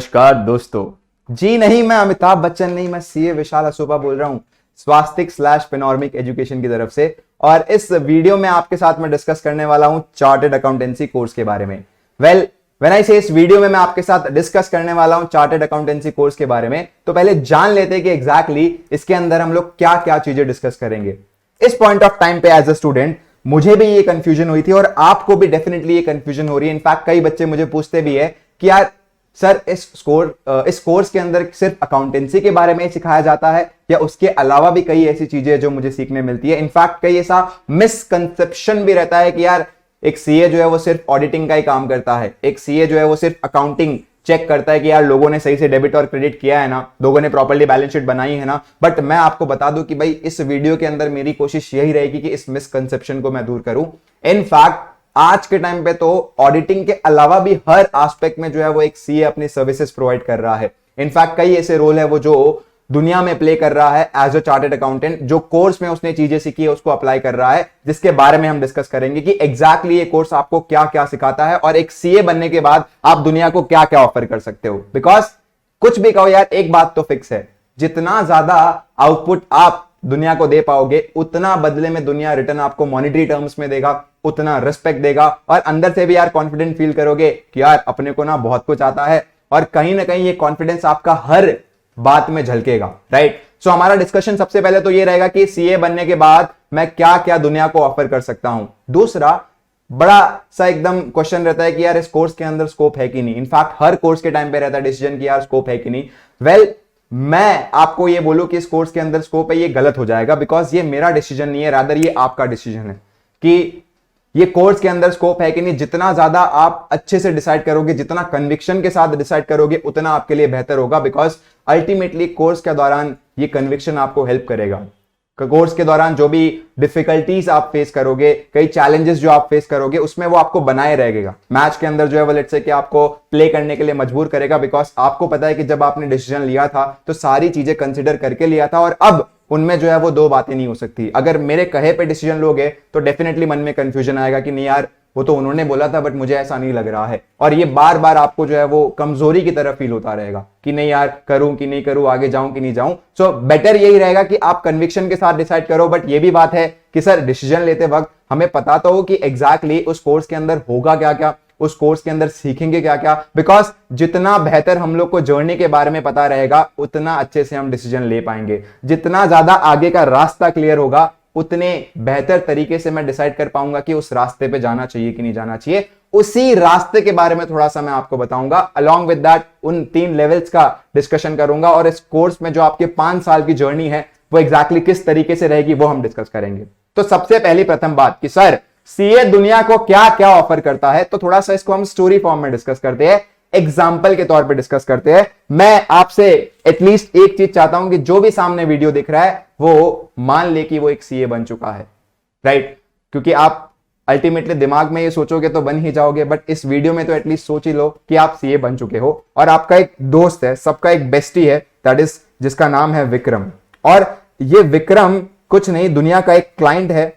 नमस्कार दोस्तों। जी नहीं, मैं अमिताभ बच्चन नहीं, मैं सीए विशाल असोपा बोल रहा हूं स्वास्तिक स्लैश पेनॉर्मिक एजुकेशन की तरफ से। और इस वीडियो में आपके साथ मैं डिस्कस करने वाला हूं चार्टर्ड अकाउंटेंसी कोर्स के बारे में। व्हेन आई से इस वीडियो में मैं आपके साथ डिस्कस करने वाला हूं चार्टर्ड अकाउंटेंसी कोर्स के बारे में, तो पहले जान लेते हैं कि एग्जैक्टली इसके अंदर हम लोग क्या क्या चीजें डिस्कस करेंगे। इस पॉइंट ऑफ टाइम पे एज अ स्टूडेंट मुझे भी ये कंफ्यूजन हुई थी और आपको भी डेफिनेटली ये कंफ्यूजन हो रही है। इनफैक्ट कई बच्चे मुझे पूछते भी है कि यार सर इस कोर्स के अंदर सिर्फ अकाउंटेंसी के बारे में सिखाया जाता है या उसके अलावा भी कई ऐसी चीजें जो मुझे सीखने मिलती है। इनफैक्ट कई ऐसा मिसकंसेप्शन भी रहता है कि यार एक सीए जो है वो सिर्फ ऑडिटिंग का ही काम करता है, एक सीए जो है वो सिर्फ अकाउंटिंग चेक करता है कि यार लोगों ने सही से डेबिट और क्रेडिट किया है ना, लोगों ने प्रॉपर्ली बैलेंस शीट बनाई है ना। बट मैं आपको बता दूं कि भाई इस वीडियो के अंदर मेरी कोशिश यही रहेगी कि इस मिसकंसेप्शन को मैं दूर करूं। इनफैक्ट आज के टाइम पे तो ऑडिटिंग के अलावा भी हर एस्पेक्ट में जो है वो एक सीए अपनी सर्विसेज प्रोवाइड कर रहा है। इनफैक्ट कई ऐसे रोल है वो जो दुनिया में प्ले कर रहा है एज अ चार्टर्ड अकाउंटेंट, जो कोर्स में उसने चीजें सीखी है उसको अप्लाई कर रहा है, जिसके बारे में हम डिस्कस करेंगे कि एग्जैक्टली ये कोर्स आपको क्या क्या सिखाता है और एक सीए बनने के बाद आप दुनिया को क्या क्या ऑफर कर सकते हो। बिकॉज कुछ भी कहो यार, एक बात तो फिक्स है, जितना ज्यादा आउटपुट आप दुनिया को दे पाओगे उतना बदले में दुनिया रिटर्न आपको मॉनिटरी टर्म्स में देगा, उतना रिस्पेक्ट देगा और अंदर से भी यार कॉन्फिडेंट फील करोगे कि यार अपने को ना बहुत कुछ आता है। और कहीं ना कहीं ये कॉन्फिडेंस आपका हर बात में झलकेगा, राइट। सो हमारा डिस्कशन सबसे पहले तो ये रहेगा कि सीए बनने के बाद मैं क्या क्या दुनिया को ऑफर कर सकता हूं। दूसरा बड़ा सा एकदम क्वेश्चन रहता है कि यार इस कोर्स के अंदर स्कोप है कि नहीं। इनफैक्ट हर कोर्स के टाइम पे रहता है डिसीजन कि यार स्कोप है कि नहीं। मैं आपको ये बोलूं कि इस कोर्स के अंदर स्कोप है, ये गलत हो जाएगा। बिकॉज ये मेरा डिसीजन नहीं है, रादर ये आपका डिसीजन है कि ये कोर्स के अंदर स्कोप है कि नहीं। जितना ज्यादा आप अच्छे से डिसाइड करोगे, जितना कन्विक्शन के साथ डिसाइड करोगे, उतना आपके लिए बेहतर होगा। बिकॉज अल्टीमेटली कोर्स के दौरान ये कन्विक्शन आपको हेल्प करेगा। कोर्स के दौरान जो भी डिफिकल्टीज आप फेस करोगे, कई चैलेंजेस जो आप फेस करोगे, उसमें वो आपको बनाए रहेगा। मैच के अंदर जो है वो लेट्स से कि आपको प्ले करने के लिए मजबूर करेगा। बिकॉज आपको पता है कि जब आपने डिसीजन लिया था तो सारी चीजें कंसिडर करके लिया था और अब उनमें जो है वो दो बातें नहीं हो सकती। अगर मेरे कहे पे डिसीजन लोगे तो डेफिनेटली मन में कंफ्यूजन आएगा कि नहीं यार वो तो उन्होंने बोला था बट मुझे ऐसा नहीं लग रहा है। और ये बार बार आपको जो है वो कमजोरी की तरफ फील होता रहेगा कि नहीं यार करूं कि नहीं करूं, आगे जाऊं कि नहीं जाऊं। सो बेटर यही रहेगा कि आप कन्विक्शन के साथ डिसाइड करो। बट ये भी बात है कि सर डिसीजन लेते वक्त हमें पता तो हो कि एग्जैक्टली उस कोर्स के अंदर होगा क्या क्या, उस कोर्स के अंदर सीखेंगे क्या क्या। बिकॉज जितना बेहतर हम लोग को जर्नी के बारे में पता रहेगा उतना अच्छे से हम डिसीजन ले पाएंगे। जितना ज्यादा आगे का रास्ता क्लियर होगा उतने बेहतर तरीके से मैं डिसाइड कर पाऊंगा कि उस रास्ते पे जाना चाहिए कि नहीं जाना चाहिए। उसी रास्ते के बारे में थोड़ा सा मैं आपको बताऊंगा। अलॉन्ग विद दैट उन 3 लेवल्स का डिस्कशन करूंगा और इस कोर्स में जो आपके 5 साल की जर्नी है वो एग्जैक्टली किस तरीके से रहेगी वो हम डिस्कस करेंगे। तो सबसे पहली प्रथम बात कि सर सीए दुनिया को क्या क्या ऑफर करता है, तो थोड़ा सा इसको हम स्टोरी फॉर्म में डिस्कस करते हैं, एग्जाम्पल के तौर पे डिस्कस करते हैं। मैं आपसे एटलीस्ट एक चीज चाहता हूं कि जो भी सामने वीडियो दिख रहा है वो मान ले कि वो एक सीए बन चुका है, राइट। क्योंकि आप अल्टीमेटली दिमाग में ये सोचोगे तो बन ही जाओगे, बट इस वीडियो में तो एटलीस्ट सोच ही लो कि आप सीए बन चुके हो और आपका एक दोस्त है, सबका एक बेस्टी है, दैट इज जिसका नाम है विक्रम। और ये विक्रम कुछ नहीं, दुनिया का एक क्लाइंट है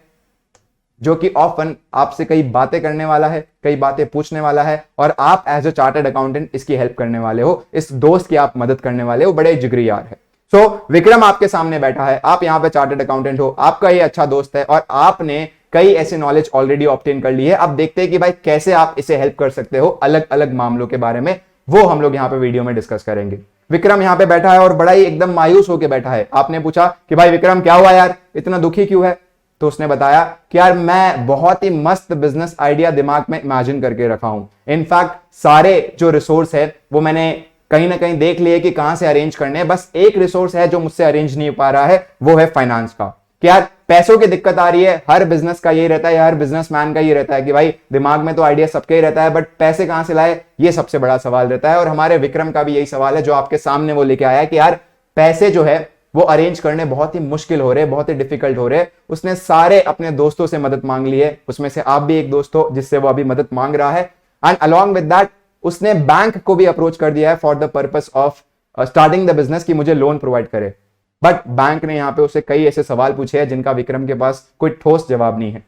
जो कि ऑफन आपसे कई बातें करने वाला है, कई बातें पूछने वाला है और आप एज अ चार्टर्ड अकाउंटेंट इसकी हेल्प करने वाले हो, इस दोस्त की आप मदद करने वाले हो। बड़े जिगरी यार है। सो विक्रम आपके सामने बैठा है, आप यहां पे चार्टर्ड अकाउंटेंट हो, आपका ये अच्छा दोस्त है और आपने कई ऐसे नॉलेज ऑलरेडी ऑब्टेन कर ली है। अब देखते हैं कि भाई कैसे आप इसे हेल्प कर सकते हो अलग अलग मामलों के बारे में, वो हम लोग यहाँ पे वीडियो में डिस्कस करेंगे। विक्रम यहाँ पे बैठा है और बड़ा ही एकदम मायूस होकर बैठा है। आपने पूछा कि भाई विक्रम क्या हुआ यार, इतना दुखी क्यों है? तो उसने बताया कि यार मैं बहुत ही मस्त बिजनेस आइडिया दिमाग में इमेजिन करके रखा हूं। इनफैक्ट सारे जो रिसोर्स है वो मैंने कहीं ना कहीं देख लिए कि कहां से अरेंज करने हैं। बस एक रिसोर्स है जो मुझसे अरेंज नहीं हो पा रहा है, वो है फाइनेंस का। कि यार पैसों की दिक्कत आ रही है, हर बिजनेस का ये रहता है, हर बिजनेसमैन का ये रहता है कि भाई दिमाग में तो आइडिया सबके ही रहता है बट पैसे कहां से लाए, ये सबसे बड़ा सवाल रहता है। और हमारे विक्रम का भी यही सवाल है जो आपके सामने वो लेके आया है कि यार पैसे जो है वो अरेंज करने बहुत ही मुश्किल हो रहे, बहुत ही डिफिकल्ट हो रहे। उसने सारे अपने दोस्तों से मदद मांग ली है, उसमें से आप भी एक दोस्त हो जिससे वो अभी मदद मांग रहा है। एंड अलॉन्ग विद दैट उसने बैंक को भी अप्रोच कर दिया है for the purpose of starting the business कि मुझे लोन प्रोवाइड करे। बट बैंक ने यहां पे उसे कई ऐसे सवाल पूछे हैं जिनका विक्रम के पास कोई ठोस जवाब नहीं है।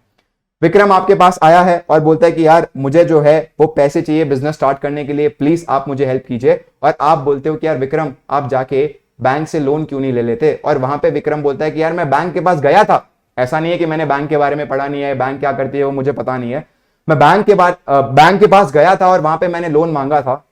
विक्रम आपके पास आया है और बोलता है कि यार मुझे जो है वो पैसे चाहिए बिजनेस स्टार्ट करने के लिए, प्लीज आप मुझे हेल्प कीजिए। और आप बोलते हो कि यार विक्रम आप जाके बैंक से लोन क्यों नहीं ले लेते। और वहां पे विक्रम बोलता है कि यार मैं बैंक के पास गया था, ऐसा नहीं है कि मैंने बैंक के बारे में पढ़ा नहीं है, बैंक क्या करती है वो मुझे पता नहीं है, मैं बैंक के पास गया था और वहां पे मैंने लोन मांगा था,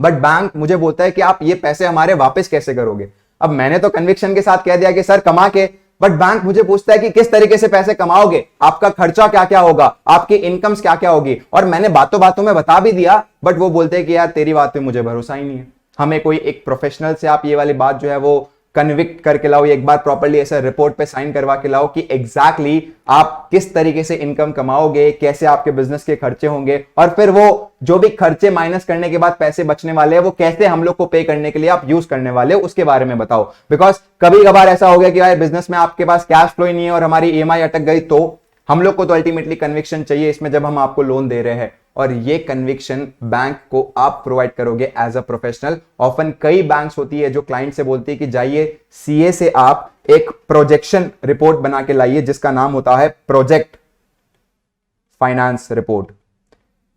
बट बैंक मुझे बोलता है कि आप ये पैसे हमारे वापस कैसे करोगे। अब मैंने तो कन्विक्शन के साथ कह दिया कि सर कमा के, बट बैंक मुझे पूछता है कि किस तरीके से पैसे कमाओगे, आपका खर्चा क्या क्या होगा, आपकी इनकम्स क्या क्या होगी। और मैंने बातों बातों में बता भी दिया, बट वो बोलते हैं कि यार तेरी बात पे मुझे भरोसा ही नहीं है, हमें कोई एक प्रोफेशनल से आप ये वाली बात जो है वो कन्विक्ट करके लाओ, एक बार प्रॉपर्ली ऐसा रिपोर्ट पे साइन करवा के लाओ कि एग्जैक्टली आप किस तरीके से इनकम कमाओगे, कैसे आपके बिजनेस के खर्चे होंगे, और फिर वो जो भी खर्चे माइनस करने के बाद पैसे बचने वाले हैं वो कैसे हम लोग को पे करने के लिए आप यूज करने वाले हो, उसके बारे में बताओ। बिकॉज कभी कभार ऐसा हो गया कि यार बिजनेस में आपके पास कैश फ्लो ही नहीं है और हमारी ईएमआई अटक गई, तो हम लोग को तो अल्टीमेटली कन्विक्शन चाहिए इसमें जब हम आपको लोन दे रहे हैं, और ये कन्विक्शन बैंक को आप प्रोवाइड करोगे एज अ प्रोफेशनल। ऑफन कई बैंक्स होती है जो क्लाइंट से बोलती है कि जाइए सीए से आप एक प्रोजेक्शन रिपोर्ट बना के लाइए जिसका नाम होता है प्रोजेक्ट फाइनेंस रिपोर्ट,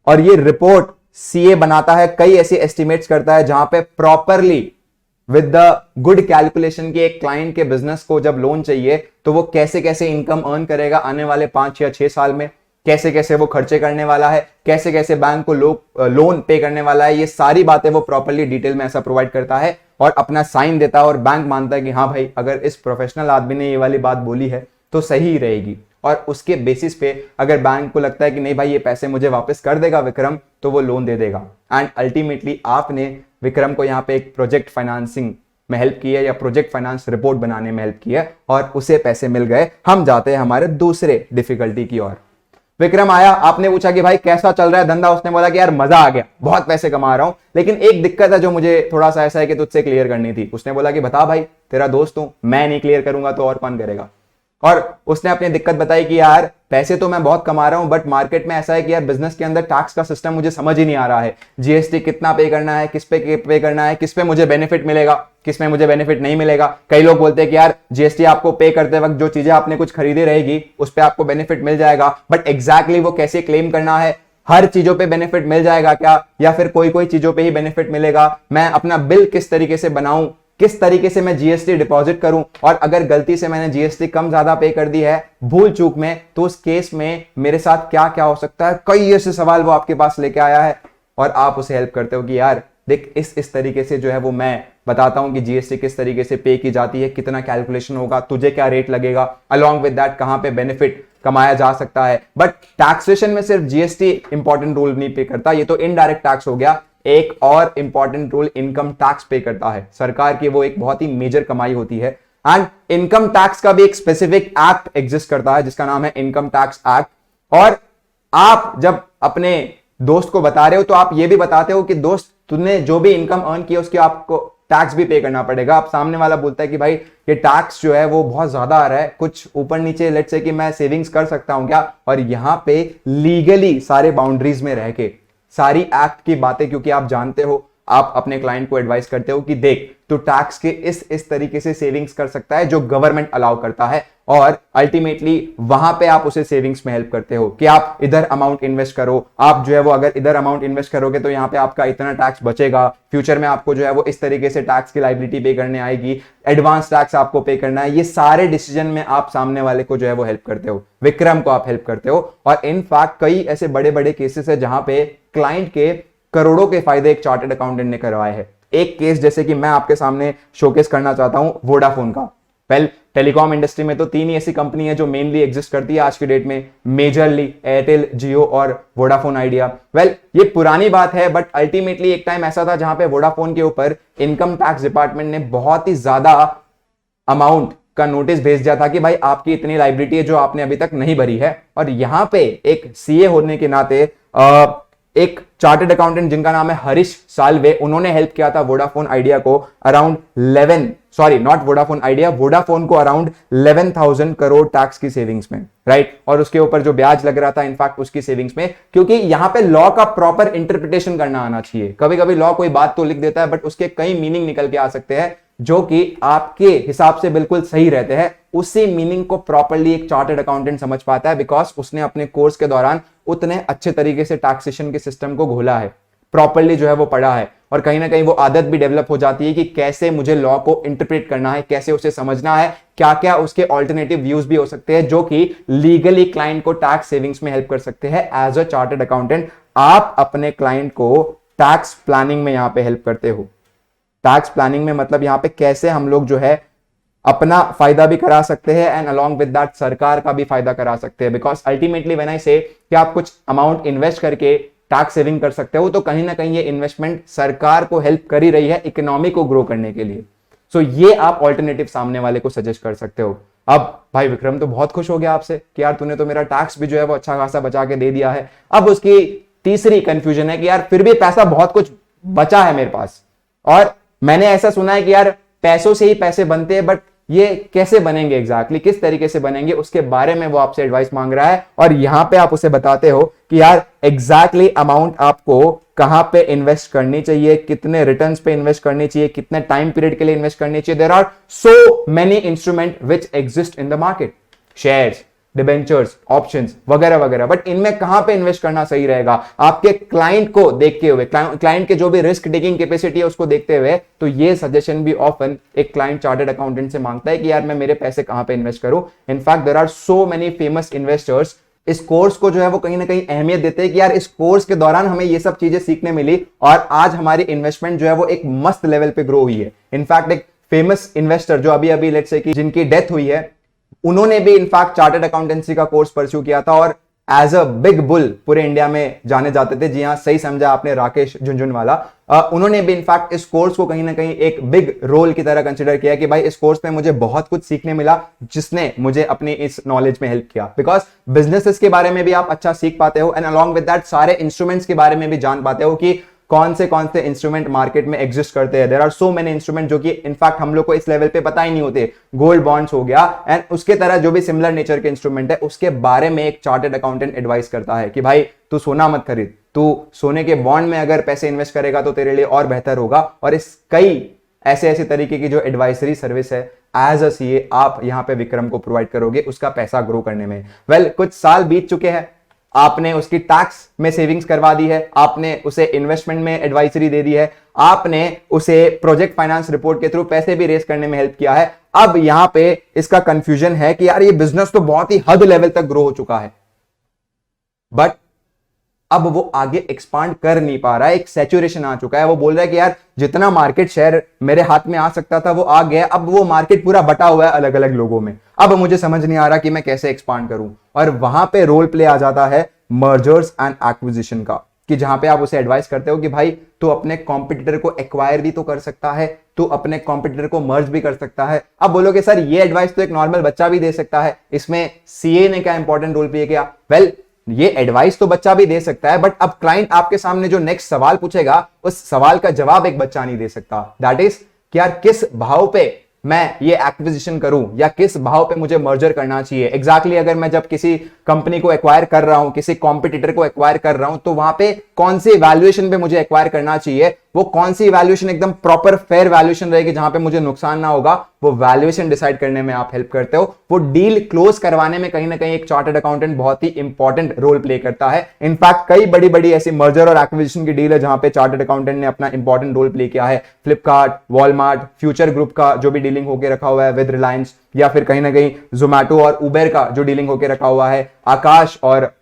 और ये रिपोर्ट सीए बनाता है, कई ऐसे एस्टिमेट्स करता है जहां पे properly with the good calculation की एक क्लाइंट के बिजनेस को जब लोन चाहिए तो वो कैसे कैसे इनकम अर्न करेगा आने वाले 5 या 6 साल में, कैसे कैसे वो खर्चे करने वाला है, कैसे कैसे बैंक को लोन पे करने वाला है, ये सारी बातें वो प्रॉपर्ली डिटेल में ऐसा प्रोवाइड करता है और अपना साइन देता है, और बैंक मानता है कि हाँ भाई अगर इस प्रोफेशनल आदमी ने ये वाली बात बोली है तो सही ही रहेगी। और उसके बेसिस पे अगर बैंक को लगता है कि नहीं भाई ये पैसे मुझे वापस कर देगा विक्रम, तो वो लोन दे देगा। एंड अल्टीमेटली आपने विक्रम को यहाँ पे एक प्रोजेक्ट फाइनेंसिंग में हेल्प की है या प्रोजेक्ट फाइनेंस रिपोर्ट बनाने में हेल्प की है और उसे पैसे मिल गए। हम जाते हैं हमारे दूसरे डिफिकल्टी की ओर। विक्रम आया, आपने पूछा कि भाई कैसा चल रहा है धंधा, उसने बोला कि यार मजा आ गया, बहुत पैसे कमा रहा हूं, लेकिन एक दिक्कत है जो मुझे थोड़ा सा ऐसा है कि तुझसे क्लियर करनी थी। उसने बोला कि बता भाई, तेरा दोस्त हूं, मैं नहीं क्लियर करूंगा तो और कौन करेगा। और उसने अपनी दिक्कत बताई कि यार पैसे तो मैं बहुत कमा रहा हूं, बट मार्केट में ऐसा है कि यार बिजनेस के अंदर टैक्स का सिस्टम मुझे समझ ही नहीं आ रहा है, जीएसटी कितना पे करना है, किस पे पे करना है, किस पे मुझे बेनिफिट मिलेगा, किस में मुझे बेनिफिट नहीं मिलेगा। कई लोग बोलते हैं कि यार जीएसटी आपको पे करते वक्त जो चीजें आपने कुछ खरीदी रहेगी उस पर आपको बेनिफिट मिल जाएगा, बट एग्जैक्टली वो कैसे क्लेम करना है, हर चीजों पे बेनिफिट मिल जाएगा क्या, या फिर कोई कोई चीजों पे ही बेनिफिट मिलेगा, मैं अपना बिल किस तरीके से बनाऊं, किस तरीके से मैं जीएसटी डिपॉजिट करूं, और अगर गलती से मैंने जीएसटी कम ज्यादा पे कर दी है भूल चूक में, तो उस केस में मेरे साथ क्या क्या हो सकता है। कई ऐसे सवाल वो आपके पास लेके आया है और आप उसे हेल्प करते हो कि यार देख इस तरीके से जो है वो मैं बताता हूं कि जीएसटी किस तरीके से पे की जाती है, कितना कैलकुलेशन होगा, तुझे क्या रेट लगेगा, अलॉन्ग विद दैट कहां पे बेनिफिट कमाया जा सकता है। बट टैक्सेशन में सिर्फ जीएसटी इंपॉर्टेंट रोल नहीं पे करता, ये तो इनडायरेक्ट टैक्स हो गया। एक और इंपॉर्टेंट रोल इनकम टैक्स पे करता है, सरकार की वो एक बहुत ही मेजर कमाई होती है। एंड इनकम टैक्स का भी एक स्पेसिफिक एक्ट एग्जिस्ट करता है जिसका नाम है इनकम टैक्स एक्ट। और आप जब अपने दोस्त को बता रहे हो तो आप ये भी बताते हो कि दोस्त तूने जो भी इनकम अर्न किया उसके आपको टैक्स भी पे करना पड़ेगा। अब सामने वाला बोलता है कि भाई ये टैक्स जो है वो बहुत ज्यादा आ रहा है, कुछ ऊपर नीचे लेट्स से कि मैं सेविंग्स कर सकता हूं क्या, और यहां पे लीगली सारे बाउंड्रीज में रह के सारी एक्ट की बातें, क्योंकि आप जानते हो, आप अपने क्लाइंट को एडवाइस करते हो कि देख तो टैक्स के इस तरीके से सेविंग्स कर सकता है जो गवर्नमेंट अलाउ करता है, और अल्टीमेटली वहां पे आप उसे सेविंग्स में हेल्प करते हो कि आप इधर अमाउंट इन्वेस्ट करो, आप जो है वो अगर इधर अमाउंट इन्वेस्ट करोगे तो यहाँ पे आपका इतना टैक्स बचेगा, फ्यूचर में आपको जो है वो इस तरीके से टैक्स की लायबिलिटी पे करने आएगी, एडवांस टैक्स आपको पे करना है। ये सारे डिसीजन में आप सामने वाले को जो है वो हेल्प करते हो, विक्रम को आप हेल्प करते हो। और इनफैक्ट कई ऐसे बड़े बड़े केसेस है जहां पे क्लाइंट के करोड़ों के फायदे एक चार्टर्ड अकाउंटेंट ने करवाए हैं। एक केस जैसे कि मैं आपके सामने शोकेस करना चाहता हूं वोडाफोन का। वेल टेलीकॉम इंडस्ट्री में तो 3 ही ऐसी कंपनी है जो मेनली एग्जिस्ट करती है आज की डेट में, मेजरली एयरटेल, जियो और वोडाफोन आइडिया। वेल ये पुरानी बात है, बट अल्टीमेटली एक टाइम ऐसा था जहां पे वोडाफोन के ऊपर इनकम टैक्स डिपार्टमेंट ने बहुत ही ज्यादा अमाउंट का नोटिस भेज दिया था कि भाई आपकी इतनी लायबिलिटी है जो आपने अभी तक नहीं भरी है। और यहां पे एक सीए होने के नाते एक चार्टर्ड अकाउंटेंट जिनका नाम है हरीश साल्वे, उन्होंने हेल्प किया था वोडाफोन आइडिया को अराउंड वोडाफोन को अराउंड 11,000 करोड़ टैक्स की सेविंग्स में, राइट। और उसके ऊपर जो ब्याज लग रहा था इनफैक्ट उसकी सेविंग्स में, क्योंकि यहां पे लॉ का प्रॉपर इंटरप्रिटेशन करना आना चाहिए। कभी कभी लॉ कोई बात तो लिख देता है बट उसके कई मीनिंग निकल के आ सकते हैं जो कि आपके हिसाब से बिल्कुल सही रहते हैं, उसी मीनिंग को प्रॉपर्ली एक चार्टर्ड अकाउंटेंट समझ पाता है, बिकॉज उसने अपने कोर्स के दौरान उतने अच्छे तरीके से टैक्सेशन के सिस्टम को घोला है, प्रॉपर्ली जो है वो पढ़ा है, और कहीं ना कहीं वो आदत भी डेवलप हो जाती है कि कैसे मुझे लॉ को इंटरप्रेट करना है, कैसे उसे समझना है, क्या क्या उसके ऑल्टरनेटिव व्यूज भी हो सकते हैं जो कि लीगली क्लाइंट को टैक्स सेविंग्स में हेल्प कर सकते हैं। एज अ चार्टर्ड अकाउंटेंट आप अपने क्लाइंट को टैक्स प्लानिंग में यहां पे हेल्प करते हो। टैक्स प्लानिंग में मतलब यहां पे कैसे हम लोग जो है अपना फायदा भी करा सकते हैं एंड अलोंग विद दैट सरकार का भी फायदा करा सकते हैं, बिकॉज अल्टीमेटली व्हेन आई से कि आप कुछ अमाउंट इन्वेस्ट करके टैक्स सेविंग कर सकते हो, तो कहीं ना कहीं ये इन्वेस्टमेंट सरकार को हेल्प कर ही रही है इकोनॉमी को ग्रो करने के लिए। सो ये आप ऑल्टरनेटिव सामने वाले को सजेस्ट कर सकते हो। अब भाई विक्रम तो बहुत खुश हो गया आपसे कि यार तूने तो मेरा टैक्स भी जो है वो अच्छा खासा बचा के दे दिया है। अब उसकी तीसरी कंफ्यूजन है कि यार फिर भी पैसा बहुत कुछ बचा है मेरे पास, और मैंने ऐसा सुना है कि यार पैसों से ही पैसे बनते हैं, बट ये कैसे बनेंगे एग्जैक्टली, किस तरीके से बनेंगे, उसके बारे में वो आपसे एडवाइस मांग रहा है। और यहां पे आप उसे बताते हो कि यार एग्जैक्टली अमाउंट आपको कहां पे इन्वेस्ट करनी चाहिए, कितने रिटर्न्स पे इन्वेस्ट करनी चाहिए, कितने टाइम पीरियड के लिए इन्वेस्ट करनी चाहिए। There are so many instrument which exist in the market, shares, debentures, options वगैरह वगैरह, बट इनमें कहां पे इन्वेस्ट करना सही रहेगा आपके क्लाइंट को देखते हुए, क्लाइंट के जो भी रिस्क टेकिंग कैपेसिटी है उसको देखते हुए। तो ये सजेशन भी ऑफन एक क्लाइंट चार्टर्ड अकाउंटेंट से मांगता है कि यार मैं मेरे पैसे कहां पे इन्वेस्ट करूं। In fact there are so many famous investors इस कोर्स को जो है वो कहीं ना कहीं अहमियत देते हैं कि यार इस कोर्स के दौरान हमें ये सब चीजें सीखने मिली और आज हमारी इन्वेस्टमेंट जो है वो एक मस्त लेवल पे ग्रो हुई है। इनफैक्ट एक फेमस इन्वेस्टर जो अभी अभी लेट्स से कि जिनकी डेथ हुई है, उन्होंने भी इनफैक्ट चार्टर्ड अकाउंटेंसी का कोर्स परस्यू किया था और एज अ बिग बुल पूरे इंडिया में जाने जाते थे। जी हाँ, सही समझा आपने, राकेश झुनझुनवाला। उन्होंने भी इनफैक्ट इस कोर्स को कहीं ना कहीं एक बिग रोल की तरह कंसिडर किया कि भाई इस कोर्स में मुझे बहुत कुछ सीखने मिला जिसने मुझे अपनी इस नॉलेज में हेल्प किया। बिकॉज बिजनेसेस के बारे में भी आप अच्छा सीख पाते हो एंड अलॉन्ग विद दैट सारे इंस्ट्रूमेंट्स के बारे में भी जान पाते हो कि कौन से इंस्ट्रूमेंट मार्केट में एग्जिस्ट करते हैं। There are so many instrument जो कि इनफैक्ट हम लोग को इस लेवल पे पता ही नहीं होते। गोल्ड बॉन्ड्स हो गया एंड उसके तरह जो भी सिमिलर नेचर के इंस्ट्रूमेंट है उसके बारे में एक चार्टर्ड अकाउंटेंट एडवाइस करता है कि भाई तू सोना मत खरीद, तू सोने के बॉन्ड में अगर पैसे इन्वेस्ट करेगा तो तेरे लिए और बेहतर होगा। और इस कई ऐसे तरीके की जो एडवाइजरी सर्विस है एज अ सीए आप यहां पे विक्रम को प्रोवाइड करोगे उसका पैसा ग्रो करने में। वेल, कुछ साल बीत चुके हैं, आपने उसकी टैक्स में सेविंग्स करवा दी है, आपने उसे इन्वेस्टमेंट में एडवाइजरी दे दी है, आपने उसे प्रोजेक्ट फाइनेंस रिपोर्ट के थ्रू पैसे भी रेस करने में हेल्प किया है। अब यहां पे इसका कंफ्यूजन है कि यार ये बिजनेस तो बहुत ही हद लेवल तक ग्रो हो चुका है, बट अब वो आगे एक्सपांड कर नहीं पा रहा है, एक सैचुरेशन आ चुका है। वो बोल रहा है कि यार जितना मार्केट शेयर मेरे हाथ में आ सकता था वो आ गया, अब वो मार्केट पूरा बटा हुआ है अलग अलग लोगों में, अब मुझे समझ नहीं आ रहा कि मैं कैसे एक्सपांड करूं। और वहां पे रोल प्ले आ जाता है मर्जर्स एंड एक्विजिशन का, कि जहां पे आप उसे एडवाइस करते हो कि भाई तू अपने कॉम्पिटिटर को एक्वायर भी तो कर सकता है, तू अपने कॉम्पिटिटर को मर्ज भी कर सकता है। अब बोलोगे सर ये एडवाइस तो एक नॉर्मल बच्चा भी दे सकता है, इसमें सीए ने क्या इंपॉर्टेंट रोल प्ले किया? वेल, ये एडवाइस तो बच्चा भी दे सकता है, बट अब क्लाइंट आपके सामने जो नेक्स्ट सवाल पूछेगा उस सवाल का जवाब एक बच्चा नहीं दे सकता। दैट इज कि यार किस भाव पे मैं ये एक्विजिशन करूं या किस भाव पे मुझे मर्जर करना चाहिए। एग्जैक्टली अगर मैं जब किसी कंपनी को एक्वायर कर रहा हूं, किसी कॉम्पिटिटर को एक्वायर कर रहा हूं, तो वहां पे कौन सी वैल्यूएशन पे मुझे एक्वायर करना चाहिए, वो कौन सी वैल्यूएशन एकदम प्रॉपर फेयर वैल्यूएशन रहेगी जहां पे मुझे नुकसान ना होगा, वो वैल्यूएशन डिसाइड करने में आप हेल्प करते हो। वो डील क्लोज करवाने में कहीं ना कहीं एक चार्टर्ड अकाउंटेंट बहुत ही इंपॉर्टेंट रोल प्ले करता है। इनफैक्ट कई बड़ी बड़ी ऐसी मर्जर और एक्विजिशन की डील है जहां पे चार्टर्ड अकाउंटेंट ने अपना इंपॉर्टेंट रोल प्ले किया है। फ्लिपकार्ट, वॉलमार्ट, फ्यूचर ग्रुप का जो भी डीलिंग होकर रखा हुआ है विद रिलायंस, या फिर कहीं ना कहीं जोमैटो और उबेर का जो डीलिंग होकर रखा हुआ है, आकाश और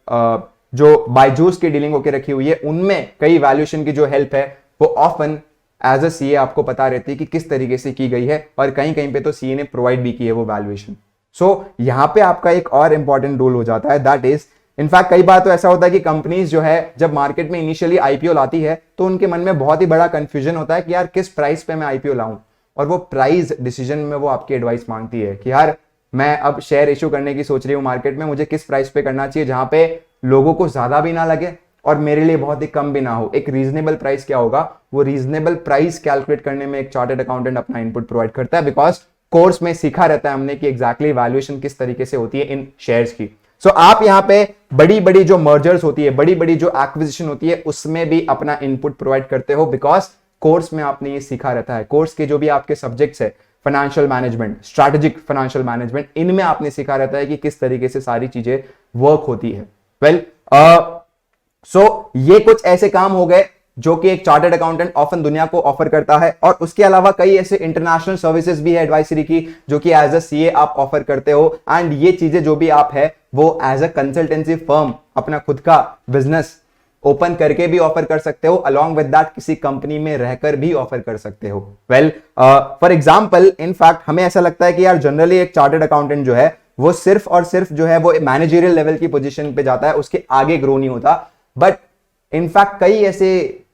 जो बायजूस की डीलिंग होकर रखी हुई है, उनमें कई वैल्यूएशन की जो हेल्प है वो ऑफन एज अ सीए आपको पता रहती है कि किस तरीके से की गई है, और कहीं कहीं पे तो सीए ने प्रोवाइड भी की है वो वैल्यूएशन। सो यहां पे आपका एक और इंपॉर्टेंट रोल हो जाता है, दैट इज इनफैक्ट कई बार तो ऐसा होता है कि कंपनीज जो है जब मार्केट में इनिशियली आईपीओ लाती है तो उनके मन में बहुत ही बड़ा कंफ्यूजन होता है कि यार किस प्राइस पे मैं आईपीओ लाऊं, और वो प्राइस डिसीजन में वो आपकी एडवाइस मांगती है कि यार मैं अब शेयर इश्यू करने की सोच रही हूं मार्केट में, मुझे किस प्राइस पे करना चाहिए जहां पे लोगों को ज्यादा भी ना लगे और मेरे लिए बहुत ही कम भी ना हो। एक रीजनेबल प्राइस क्या होगा, वो रीजनेबल प्राइस कैलकुलेट करने में एक चार्टर्ड अकाउंटेंट अपना इनपुट प्रोवाइड करता है, बिकॉज कोर्स में सीखा रहता है हमने कि एग्जैक्टली वैल्यूएशन किस तरीके से होती है इन शेयर्स की। सो आप यहां पे बड़ी बड़ी जो मर्जर्स होती है, बड़ी बड़ी जो एक्विजिशन होती है, उसमें भी अपना इनपुट प्रोवाइड करते हो, बिकॉज कोर्स में आपने ये सीखा रहता है, कोर्स के जो भी आपके सब्जेक्ट्स है, financial management, strategic financial management, इनमें आपने सीखा रहता है कि किस तरीके से सारी चीजें वर्क होती है। वेल सो ये कुछ ऐसे काम हो गए जो कि एक चार्टर्ड अकाउंटेंट ऑफन दुनिया को ऑफर करता है, और उसके अलावा कई ऐसे इंटरनेशनल सर्विसेज भी है एडवाइजरी की जो कि एज अ सीए आप ऑफर करते हो। एंड ये चीजें जो भी आप है वो एज अ कंसल्टेंसी फर्म अपना खुद का बिजनेस ओपन करके भी ऑफर कर सकते हो, अलॉन्ग विद दैट किसी कंपनी में रहकर भी ऑफर कर सकते हो। वेल फॉर एग्जांपल, इनफैक्ट हमें ऐसा लगता है कि यार जनरली एक चार्टर्ड अकाउंटेंट जो है वो सिर्फ और सिर्फ जो है वो मैनेजरियल लेवल की पोजीशन पे जाता है, उसके आगे ग्रो नहीं होता। बट इनफैक्ट कई ऐसे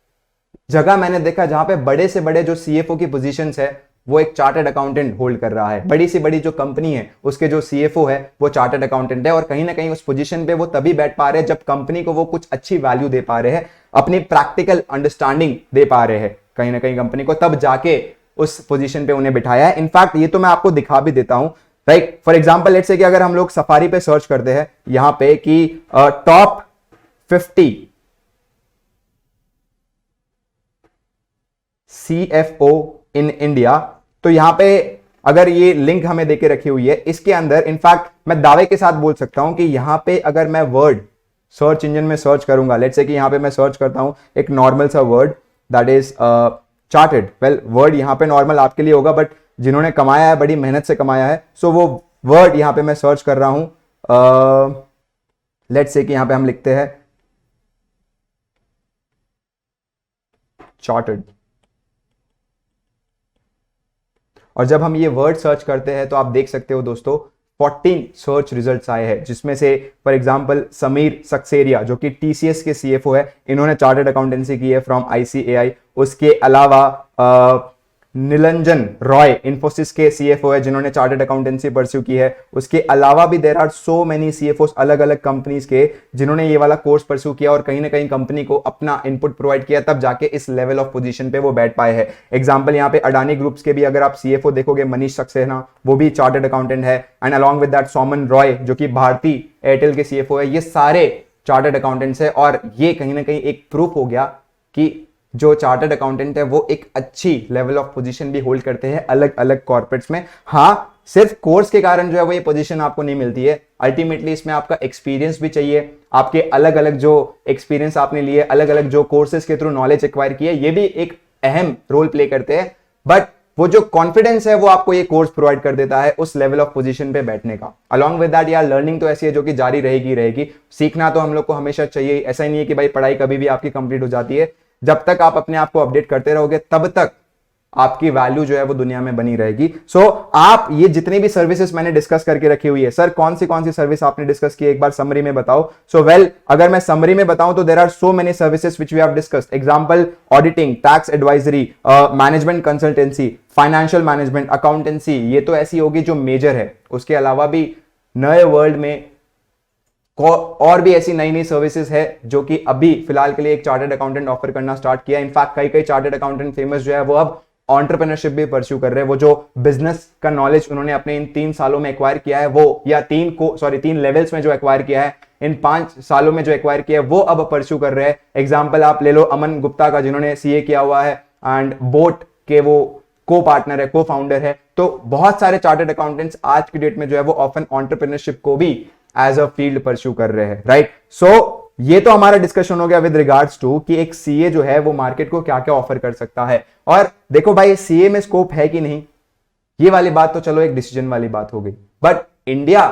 जगह मैंने देखा जहां पे बड़े से बड़े जो सीएफओ की पोजीशंस है वो एक चार्टर्ड अकाउंटेंट होल्ड कर रहा है। बड़ी से बड़ी जो कंपनी है उसके जो सीएफओ है वो चार्टर्ड अकाउंटेंट है, और कहीं ना कहीं उस पोजीशन पे वो तभी बैठ पा रहे हैं जब कंपनी को वो कुछ अच्छी वैल्यू दे पा रहे हैं, अपनी प्रैक्टिकल अंडरस्टैंडिंग दे पा रहे हैं कहीं ना कहीं कंपनी को, तब जाके उस पोजीशन पे उन्हें बिठाया है। इनफैक्ट ये तो मैं आपको दिखा भी देता हूं, right. For example let's say कि अगर हम लोग सफारी पे सर्च करते हैं यहां पे कि टॉप 50 CFO इन इंडिया, तो यहां पे अगर ये लिंक हमें देके रखी हुई है, इसके अंदर इनफैक्ट मैं दावे के साथ बोल सकता हूं कि यहां पे अगर मैं वर्ड सर्च इंजन में सर्च करूंगा, लेट्स से कि यहां पे मैं सर्च करता हूं एक नॉर्मल सा word that is chartered. Well word यहां पे नॉर्मल आपके लिए होगा, बट जिन्होंने कमाया है बड़ी मेहनत से कमाया है, सो वो वर्ड यहां पे मैं सर्च कर रहा हूं। लेट्स से कि यहां पे हम लिखते हैं चार्टर्ड, और जब हम ये वर्ड सर्च करते हैं तो आप देख सकते हो दोस्तों 14 सर्च रिजल्ट्स आए हैं, जिसमें से फॉर एग्जांपल समीर सक्सेरिया जो कि टीसीएस के सीएफओ है, इन्होंने चार्टर्ड अकाउंटेंसी की है फ्रॉम आईसीएआई। उसके अलावा निरंजन रॉय इन्फोसिस के सीएफओ है जिन्होंने चार्टर्ड अकाउंटेंसी परस्यू की है। उसके अलावा भी there are so many CFO अलग अलग कंपनीज के जिन्होंने ये वाला कोर्स परस्यू किया और कहीं ना कहीं कंपनी को अपना इनपुट प्रोवाइड किया, तब जाके इस लेवल ऑफ पोजीशन पे वो बैठ पाए हैं। एग्जांपल यहाँ पे अडानी ग्रुप्स के भी अगर आप सीएफओ देखोगे, मनीष सक्सेना वो भी चार्टर्ड अकाउंटेंट है, and along with that Soman Roy जो कि भारती एयरटेल के सीएफओ है। ये सारे चार्टर्ड अकाउंटेंट्स है, और ये कहीं ना कहीं एक प्रूफ हो गया कि जो चार्टर्ड अकाउंटेंट है वो एक अच्छी लेवल ऑफ पोजीशन भी होल्ड करते हैं अलग अलग कॉर्पोरेट्स में। हाँ, सिर्फ कोर्स के कारण जो है वो ये पोजीशन आपको नहीं मिलती है, अल्टीमेटली इसमें आपका एक्सपीरियंस भी चाहिए, आपके अलग अलग जो एक्सपीरियंस आपने लिए, अलग अलग जो कोर्सेज के थ्रू नॉलेज एक्वायर किए, ये भी एक अहम रोल प्ले करते हैं। बट वो जो कॉन्फिडेंस है वो आपको ये कोर्स प्रोवाइड कर देता है उस लेवल ऑफ पोजीशन पे बैठने का। अलॉन्ग विद दैट यार लर्निंग तो ऐसी है जो कि जारी रहेगी, सीखना तो हम लोग को हमेशा चाहिए। ऐसा ही नहीं है कि भाई पढ़ाई कभी भी आपकी कंप्लीट हो जाती है, जब तक आप अपने आप को अपडेट करते रहोगे तब तक आपकी वैल्यू जो है वो दुनिया में बनी रहेगी। सो आप ये जितनी भी सर्विसेज मैंने डिस्कस करके रखी हुई है, सर कौन सी सर्विस आपने डिस्कस की एक बार समरी में बताओ। सो वेल अगर मैं समरी में बताऊं तो there are so many services which we have discussed. Example auditing, tax advisory, management consultancy, financial management, accountancy, ये तो ऐसी होगी जो मेजर है। उसके अलावा भी नए वर्ल्ड में और भी ऐसी नई नई सर्विसेज है जो कि अभी फिलहाल के लिए एक चार्टर्ड अकाउंटेंट ऑफर करना स्टार्ट किया। इनफैक्ट कई चार्टर्ड अकाउंटेंट फेमस जो है वो अब एंटरप्रेन्योरशिप भी परस्यू कर रहे हैं। वो जो बिजनेस का नॉलेज उन्होंने अपने इन 3 सालों में एक्वायर किया है वो, या 3 लेवल्स में जो एक्वायर किया है, इन 5 सालों में जो एक्वायर किया है वो अब परस्यू कर रहे हैं। एग्जाम्पल आप ले लो अमन गुप्ता का जिन्होंने सीए किया हुआ है, एंड बोट के वो को पार्टनर है, को फाउंडर है। तो बहुत सारे चार्टर्ड अकाउंटेंट्स आज की डेट में जो है वो ऑफन एंटरप्रेन्योरशिप को भी एज अ फील्ड परस्यू कर रहे हैं, राइट। सो ये तो हमारा डिस्कशन हो गया विद रिगार्ड्स टू कि एक सीए जो है वो मार्केट को क्या क्या ऑफर कर सकता है। और देखो भाई सीए में स्कोप है कि नहीं, ये वाली बात तो चलो एक डिसीजन वाली बात हो गई, बट इंडिया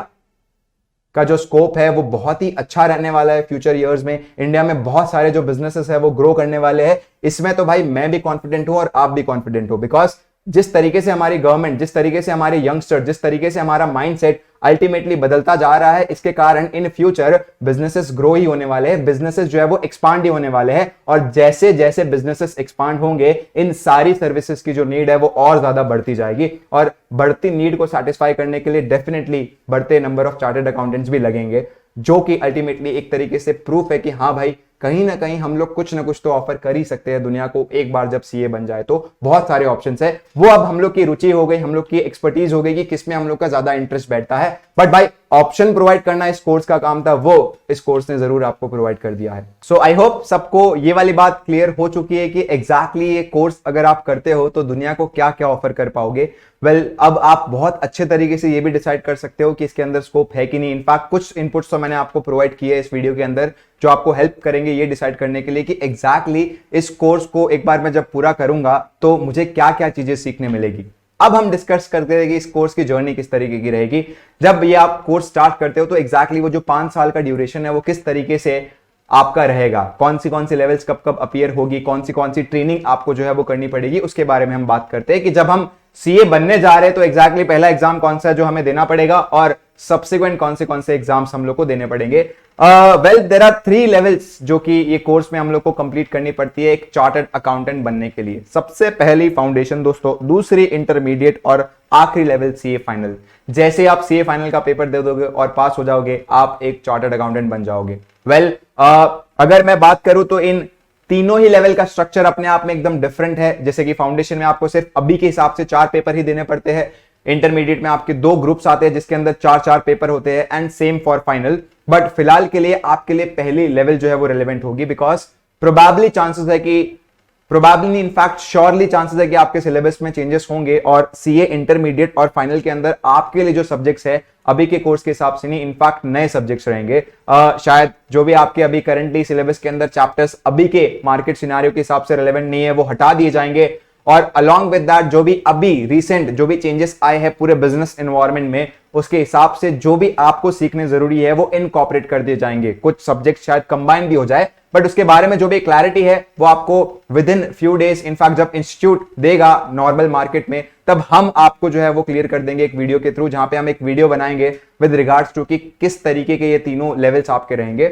का जो स्कोप है वो बहुत ही अच्छा रहने वाला है फ्यूचर ईयर्स में। इंडिया में बहुत सारे जो बिजनेसेस है वो ग्रो करने वाले हैं। इसमें तो भाई मैं भी कॉन्फिडेंट हूं और आप भी कॉन्फिडेंट हो, बिकॉज जिस तरीके से हमारी गवर्नमेंट, जिस तरीके से हमारे यंगस्टर, जिस तरीके से हमारा माइंडसेट अल्टीमेटली बदलता जा रहा है, इसके कारण इन फ्यूचर बिजनेसेस ग्रो ही होने वाले हैं, बिजनेसेस जो है वो एक्सपांड ही होने वाले हैं। और जैसे जैसे बिजनेसेस एक्सपांड होंगे इन सारी सर्विसेज की जो नीड है वो और ज्यादा बढ़ती जाएगी, और बढ़ती नीड को सेटिस्फाई करने के लिए डेफिनेटली बढ़ते नंबर ऑफ चार्टर्ड अकाउंटेंट्स भी लगेंगे, जो कि अल्टीमेटली एक तरीके से प्रूफ है कि हाँ भाई कहीं ना कहीं हम लोग कुछ ना कुछ तो ऑफर कर ही सकते हैं दुनिया को एक बार जब सीए बन जाए। तो बहुत सारे ऑप्शंस है, वो अब हम लोग की रुचि हो गई, हम लोग की एक्सपर्टीज हो गई कि किसमें हम लोग का ज्यादा इंटरेस्ट बैठता है। बट भाई ऑप्शन प्रोवाइड करना इस कोर्स का काम था, वो इस कोर्स ने जरूर आपको प्रोवाइड कर दिया है। सो आई होप सबको ये वाली बात क्लियर हो चुकी है कि एग्जैक्टली ये कोर्स अगर आप करते हो तो दुनिया को क्या क्या ऑफर कर पाओगे। अब आप बहुत अच्छे तरीके से ये भी डिसाइड कर सकते हो कि इसके अंदर स्कोप है कि नहीं। इनफैक्ट कुछ इनपुट्स तो मैंने आपको प्रोवाइड किए इस वीडियो के अंदर जो आपको हेल्प करेंगे ये डिसाइड करने के लिए कि एग्जैक्टली इस कोर्स को एक बार मैं जब पूरा करूंगा तो मुझे क्या क्या चीजें सीखने मिलेगी। अब हम डिस्कस करते हैं कि इस कोर्स की जर्नी किस तरीके की रहेगी। जब ये आप कोर्स स्टार्ट करते हो तो एग्जैक्टली वो जो 5 साल का ड्यूरेशन है वो किस तरीके से आपका रहेगा, कौन सी लेवल्स कब कब अपीयर होगी, कौन सी ट्रेनिंग आपको जो है वो करनी पड़ेगी, उसके बारे में हम बात करते हैं कि जब हम सीए बनने जा रहे हैं तो एग्जैक्टली पहला एग्जाम कौन सा है जो हमें देना पड़ेगा और सब्सिक्वेंट कौन से एग्जाम्स हम लोग को देने पड़ेंगे। वेल देयर आर 3 लेवल्स जो कि ये कोर्स में हम लोग को कंप्लीट करनी पड़ती है एक चार्टर्ड अकाउंटेंट बनने के लिए। सबसे पहली फाउंडेशन दोस्तों, दूसरी इंटरमीडिएट और आखिरी लेवल सीए फाइनल। जैसे आप सीए फाइनल का पेपर दे दोगे और पास हो जाओगे आप एक चार्टर्ड अकाउंटेंट बन जाओगे। अगर मैं बात करूं तो इन तीनों ही लेवल का स्ट्रक्चर अपने आप में एकदम डिफरेंट है। जैसे कि फाउंडेशन में आपको सिर्फ अभी के हिसाब से 4 पेपर ही देने पड़ते हैं, इंटरमीडिएट में आपके 2 ग्रुप्स आते हैं जिसके अंदर 4 पेपर होते हैं and same for final. But फिलहाल के लिए आपके लिए पहली लेवल जो है वो रिलेवेंट होगी बिकॉज प्रोबेबली चांसेस है कि प्रोबेबली इनफैक्ट श्योरली चांसेस है कि आपके सिलेबस में चेंजेस होंगे और सीए इंटरमीडिएट और फाइनल के अंदर आपके लिए जो सब्जेक्ट्स है अभी के कोर्स के हिसाब से नहीं, इनफैक्ट नए सब्जेक्ट्स रहेंगे। शायद जो भी आपके अभी करंटली सिलेबस के अंदर चैप्टर्स अभी के मार्केट सिनेरियो के हिसाब से रिलेवेंट नहीं है वो हटा दिए जाएंगे और अलोंग विद दैट जो भी अभी रिसेंट जो भी चेंजेस आए हैं पूरे बिजनेस एनवायरनमेंट में उसके हिसाब से जो भी आपको सीखने जरूरी है वो इनकॉर्पोरेट कर दिए जाएंगे। कुछ सब्जेक्ट शायद कंबाइन भी हो जाए बट उसके बारे में जो भी क्लैरिटी है वो आपको with in few days, in fact जब इंस्टीट्यूट देगा नॉर्मल मार्केट में तब हम आपको जो है वो क्लियर कर देंगे एक वीडियो के थ्रू, जहां पे हम एक वीडियो बनाएंगे विद रिगार्ड्स टू कि किस तरीके के ये तीनों लेवल्स आपके रहेंगे।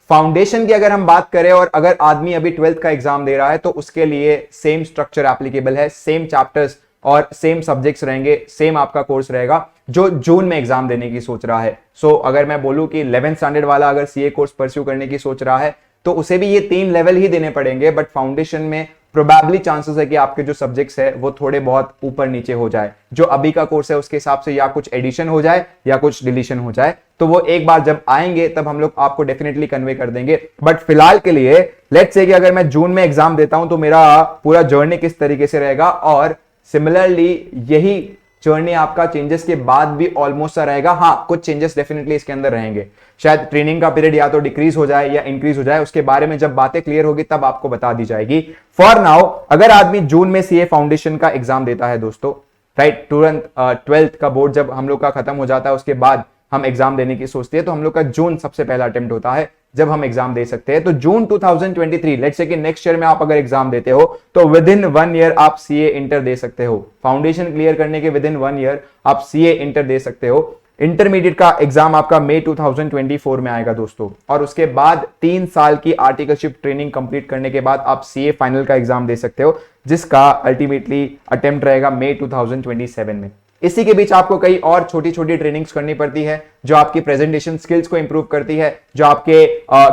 फाउंडेशन की अगर हम बात करें और अगर आदमी अभी 12th का एग्जाम दे रहा है तो उसके लिए सेम स्ट्रक्चर एप्लीकेबल है, सेम चैप्टर्स और सेम सब्जेक्ट्स रहेंगे, सेम आपका कोर्स रहेगा जो जून में एग्जाम देने की सोच रहा है। सो अगर मैं बोलूं कि 11th स्टैंडर्ड वाला अगर सीए कोर्स परस्यू करने की सोच रहा है तो उसे भी ये 3 लेवल ही देने पड़ेंगे बट फाउंडेशन में प्रोबेबली चांसेस है कि आपके जो सब्जेक्ट्स है वो थोड़े बहुत ऊपर नीचे हो जाए, जो अभी का कोर्स है उसके हिसाब से या कुछ एडिशन हो जाए या कुछ डिलीशन हो जाए, तो वो एक बार जब आएंगे तब हम लोग आपको डेफिनेटली कन्वे कर देंगे। बट फिलहाल के लिए लेट्स से कि अगर मैं जून में एग्जाम देता हूं तो मेरा पूरा जर्नी किस तरीके से रहेगा और सिमिलरली यही जर्नी आपका चेंजेस के बाद भी ऑलमोस्ट रहेगा। हाँ, कुछ चेंजेस डेफिनेटली इसके अंदर रहेंगे, शायद ट्रेनिंग का पीरियड या तो डिक्रीज हो जाए या इंक्रीज हो जाए, उसके बारे में जब बातें क्लियर होगी तब आपको बता दी जाएगी। फॉर नाउ अगर आदमी जून में सीए फाउंडेशन का एग्जाम देता है दोस्तों, राइट, तुरंत 12th का बोर्ड जब हम लोग का खत्म हो जाता है उसके बाद हम एग्जाम देने की सोचते हैं तो हम लोग का जून सबसे पहला अटेम्प्ट होता है जब हम एग्जाम दे सकते हैं। तो जून 2023 लेट्स से कि नेक्स्ट ईयर में आप अगर एग्जाम देते हो तो विद इन 1 ईयर आप सीए इंटर दे सकते हो। फाउंडेशन क्लियर करने के विद इन 1 ईयर आप सीए इंटर दे सकते हो। इंटरमीडिएट का एग्जाम आपका मई 2024 में आएगा दोस्तों और उसके बाद 3 साल की आर्टिकलशिप ट्रेनिंग कंप्लीट करने के बाद आप सीए फाइनल का एग्जाम दे सकते हो जिसका अल्टीमेटली अटेम्प्ट रहेगा मई 2027 में। इसी के बीच आपको कई और छोटी छोटी ट्रेनिंग्स करनी पड़ती है जो आपकी प्रेजेंटेशन स्किल्स को इंप्रूव करती है, जो आपके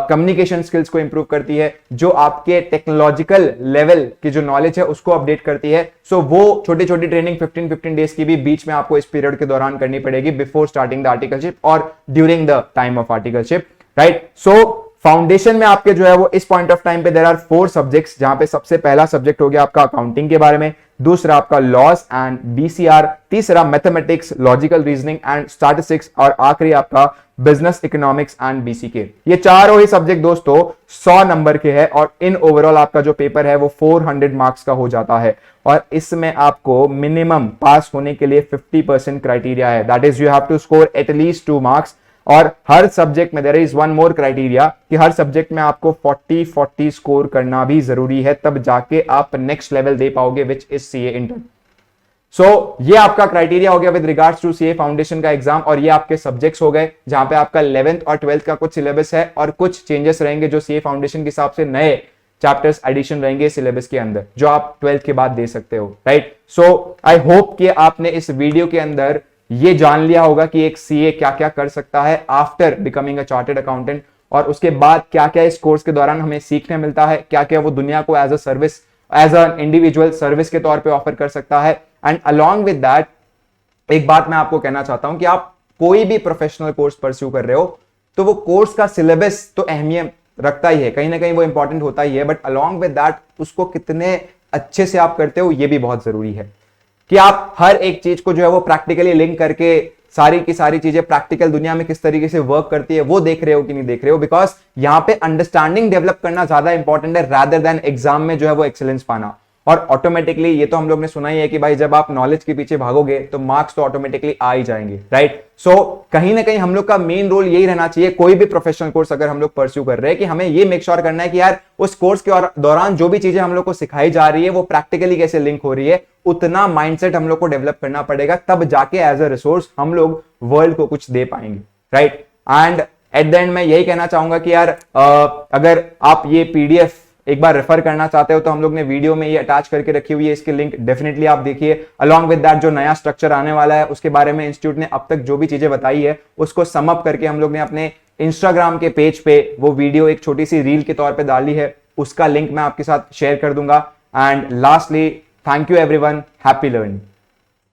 कम्युनिकेशन स्किल्स को इंप्रूव करती है, जो आपके टेक्नोलॉजिकल लेवल की जो नॉलेज है उसको अपडेट करती है। सो वो छोटी छोटी ट्रेनिंग 15 डेज की भी बीच में आपको इस पीरियड के दौरान करनी पड़ेगी बिफोर स्टार्टिंग द आर्टिकलशिप और during the time of articleship, right. So foundation में आपके जो है वो इस पॉइंट ऑफ टाइम पे देयर आर 4 सब्जेक्ट्स, जहां पे सबसे पहला सब्जेक्ट हो गया आपका अकाउंटिंग के बारे में, दूसरा आपका लॉज एंड बीसीआर, तीसरा mathematics, logical reasoning and statistics और आखिरी आपका बिजनेस इकोनॉमिक्स एंड बीसीके। ये चारों ही सब्जेक्ट दोस्तों 100 नंबर के हैं और इन ओवरऑल आपका जो पेपर है वो 400 मार्क्स का हो जाता है और इसमें आपको मिनिमम पास होने के लिए 50% क्राइटेरिया है, that is you have to score at least 2 marks. और हर सब्जेक्ट में there is one more criteria कि हर सब्जेक्ट में आपको 40 स्कोर करना भी जरूरी है, तब जाके आप नेक्स्ट लेवल दे पाओगे विच इज सीए इंटर। सो ये आपका क्राइटेरिया हो गया with regards to CA foundation का एग्जाम और ये आपके सब्जेक्ट्स हो गए जहां पे आपका 11th और 12th का कुछ सिलेबस है और कुछ चेंजेस रहेंगे जो सीए फाउंडेशन के हिसाब से नए चैप्टर्स एडिशन रहेंगे सिलेबस के अंदर जो आप 12th के बाद दे सकते हो, राइट। सो आई होप कि आपने इस वीडियो के अंदर ये जान लिया होगा कि एक सीए क्या क्या कर सकता है after becoming a chartered accountant और उसके बाद क्या क्या इस कोर्स के दौरान हमें सीखने मिलता है, क्या क्या वो दुनिया को as a service, as a individual service के तौर पे ऑफर कर सकता है। एंड अलोंग विद दैट एक बात मैं आपको कहना चाहता हूं कि आप कोई भी प्रोफेशनल कोर्स परस्यू कर रहे हो तो वो कोर्स का सिलेबस तो अहमियत रखता ही है, कहीं ना कहीं वो इंपॉर्टेंट होता ही है, बट अलॉन्ग विद दैट उसको कितने अच्छे से आप करते हो ये भी बहुत जरूरी है कि आप हर एक चीज को जो है वो प्रैक्टिकली लिंक करके सारी की सारी चीजें प्रैक्टिकल दुनिया में किस तरीके से वर्क करती है वो देख रहे हो कि नहीं देख रहे हो, बिकॉज यहां पे अंडरस्टैंडिंग डेवलप करना ज्यादा इंपॉर्टेंट है रादर देन एग्जाम में जो है वो एक्सीलेंस पाना। और ऑटोमेटिकली ये तो हम लोग ने सुना ही है कि भाई जब आप नॉलेज के पीछे भागोगे तो मार्क्स तो ऑटोमेटिकली आ ही जाएंगे, राइट। सो कहीं ना कहीं हम लोग का मेन रोल यही रहना चाहिए, कोई भी प्रोफेशनल कोर्स अगर हम लोग परस्यू कर रहे हैं, कि हमें ये मेक श्योर करना है कि यार उस कोर्स के दौरान जो भी चीजें हम लोग को सिखाई जा रही है वो प्रैक्टिकली कैसे लिंक हो रही है, उतना माइंडसेट हम लोग को डेवलप करना पड़ेगा, तब जाके एज अ रिसोर्स हम लोग वर्ल्ड को कुछ दे पाएंगे, right. And at the end मैं यही कहना चाहूंगा कि यार अगर आप ये पीडीएफ एक बार रेफर करना चाहते हो तो हम लोग ने वीडियो में ये अटैच करके रखी हुई है, इसकी लिंक डेफिनेटली आप देखिए। अलॉन्ग विद दैट जो नया स्ट्रक्चर आने वाला है उसके बारे में इंस्टीट्यूट ने अब तक जो भी चीजें बताई है उसको सम अप करके हम लोग ने अपने इंस्टाग्राम के पेज पे वो वीडियो एक छोटी सी रील के तौर पे डाली है, उसका लिंक मैं आपके साथ शेयर कर दूंगा। And lastly thank you everyone, happy learning.